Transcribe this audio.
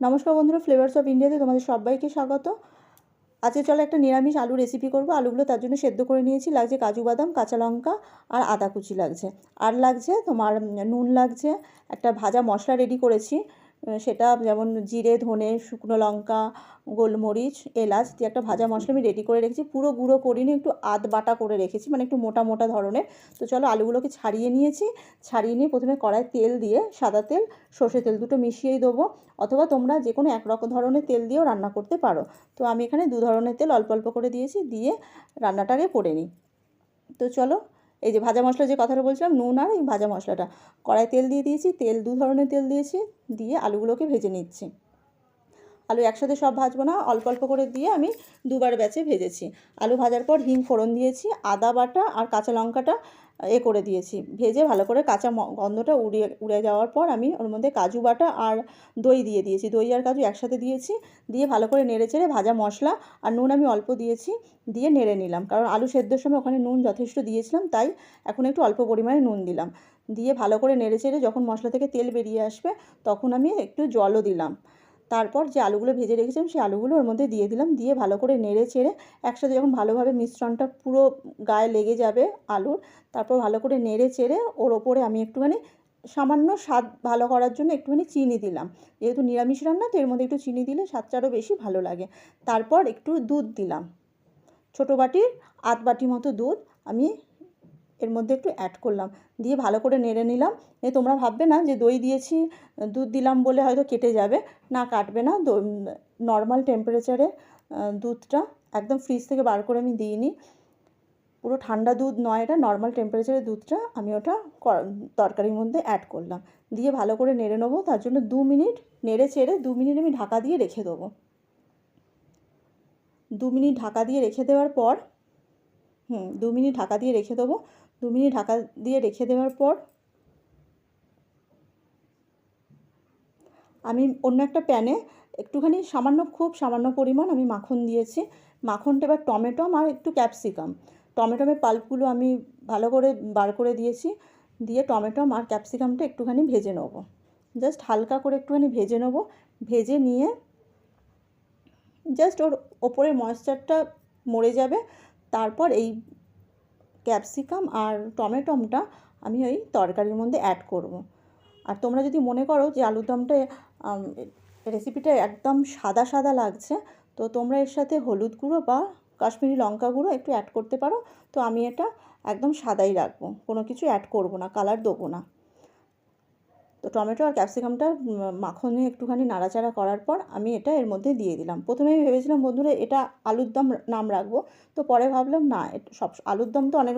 নমস্কার বন্ধুরা, flavours of ইন্ডিয়াতে তোমাদের সবাইকে স্বাগত। আজকে চলো একটা নিরামিষ আলু রেসিপি করব। আলুগুলো তার জন্য সেদ্ধ করে নিয়েছি। লাগছে কাজু বাদাম, কাঁচা লঙ্কা আর আদা কুচি লাগছে। আর লাগছে তোমার নুন লাগছে। একটা ভাজা মশলা রেডি করেছি, সেটা যেমন জিরে, ধনে, শুকনো লঙ্কা, গোলমরিচ, এলাচ দিয়ে একটা ভাজা মশলা আমি রেডি করে রেখেছি। পুরো গুঁড়ো করিনি, একটু আধ বাটা করে রেখেছি, মানে একটু মোটা মোটা ধরনের। তো চলো আলুগুলোকে ছাড়িয়ে নিয়েছি। ছাড়িয়ে নিয়ে প্রথমে কড়াই তেল দিয়ে, সাদা তেল, সর্ষে তেল দুটো মিশিয়েই দেবো, অথবা তোমরা যে কোনো এক রকম ধরনের তেল দিয়েও রান্না করতে পারো। তো আমি এখানে দু ধরনের তেল অল্প অল্প করে দিয়েছি, দিয়ে রান্নাটাকে করে নিই। তো চলো, এই যে ভাজা মশলা যে কথাটা বলছিলাম, নুন আর এই ভাজা মশলাটা, কড়াই তেল দিয়ে দিয়েছি, তেল দু ধরনের তেল দিয়েছি, দিয়ে আলুগুলোকে ভেজে নিচ্ছি। আলু একসাথে সব ভাজবো না, অল্প অল্প করে দিয়ে আমি দুবার ব্যাচে ভেজেছি। আলু ভাজার পর হিং ফোড়ন দিয়েছি, আদা বাটা আর কাঁচা লঙ্কাটা করে দিয়েছি। ভেজে ভালো করে কাঁচা গন্ধটা উড়ে যাওয়ার পর আমি ওর মধ্যে কাজু বাটা আর দই দিয়ে দিয়েছি। দই আর কাজু একসাথে দিয়েছি, দিয়ে ভালো করে নেড়ে চেড়ে ভাজা মশলা আর নুন আমি অল্প দিয়েছি, দিয়ে নেড়ে নিলাম। কারণ আলু সেদ্ধর সময় ওখানে নুন যথেষ্ট দিয়েছিলাম, তাই এখন একটু অল্প পরিমাণে নুন দিলাম। দিয়ে ভালো করে নেড়ে চেড়ে যখন মশলা থেকে তেল বেরিয়ে আসবে, তখন আমি একটু জলও দিলাম। তারপর যে আলুগুলো ভেজে রেখেছিলাম সেই আলুগুলো ওর মধ্যে দিয়ে দিলাম, দিয়ে ভালো করে নেড়ে চেড়ে একসাথে যখন ভালোভাবে মিশ্রণটা পুরো গায়ে লেগে যাবে আলুর, তারপর ভালো করে নেড়ে চেড়ে ওর ওপরে আমি একটুখানি সামান্য স্বাদ ভালো করার জন্য একটুখানি চিনি দিলাম। যেহেতু নিরামিষ রান্না, তো এর মধ্যে একটু চিনি দিলে স্বাদটা আরও বেশি ভালো লাগে। তারপর একটু দুধ দিলাম, ছোটো বাটির আধ বাটি মতো দুধ আমি এর মধ্যে একটু অ্যাড করলাম, দিয়ে ভালো করে নেড়ে নিলাম। তোমরা ভাববে না যে দই দিয়েছি, দুধ দিলাম বলে হয়তো কেটে যাবে, না কাটবে না। নর্মাল টেম্পারেচারে দুধটা, একদম ফ্রিজ থেকে বার করে আমি দিইনি, পুরো ঠান্ডা দুধ নয়, এটা নর্মাল টেম্পারেচারের দুধটা আমি ওটা তরকারির মধ্যে অ্যাড করলাম, দিয়ে ভালো করে নেড়ে নেবো। তার জন্য 2 মিনিট নেড়ে চেড়ে 2 মিনিট আমি ঢাকা দিয়ে রেখে দেবো। 2 মিনিট ঢাকা দিয়ে রেখে দেওয়ার পর 2 মিনিট ঢাকা দিয়ে রেখে দেবো। 2 মিনিট ঢাকা দিয়ে রেখে দেওয়ার পর আমি অন্য একটা প্যানে একটুখানি খুব সামান্য পরিমাণ আমি মাখন দিয়েছি। মাখনটা এবার টমেটো আর একটু ক্যাপসিকাম, টমেটোমের পাল্পগুলো আমি ভালো করে বার করে দিয়েছি, দিয়ে টমেটো আর ক্যাপসিকামটা একটুখানি ভেজে নেব, জাস্ট হালকা করে একটুখানি ভেজে নেব। ভেজে নিয়ে জাস্ট ওর ওপরে ময়েশ্চারটা মরে যাবে, তারপর এই ক্যাপসিকাম আর টমেটোটা আমি ওই তরকারির মধ্যে অ্যাড করব। আর তোমরা যদি মনে করো যে আলুর দমটা রেসিপিটা একদম সাদা সাদা লাগছে, তো তোমরা এর সাথে হলুদ গুঁড়ো বা কাশ্মীরি লঙ্কা গুঁড়ো একটু অ্যাড করতে পারো। তো আমি এটা একদম সাদাই রাখবো, কোনো কিছু অ্যাড করব না, কালার দেবো না। তো টমেটো আর ক্যাপসিকামটা মাখনে একটুখানি নাড়াচাড়া করার পর আমি এটা এর মধ্যে দিয়ে দিলাম। প্রথমে আমি ভেবেছিলাম বন্ধুরা এটা আলুর দম নাম রাখবো, তো পরে ভাবলাম না, সব আলুর দম তো অনেক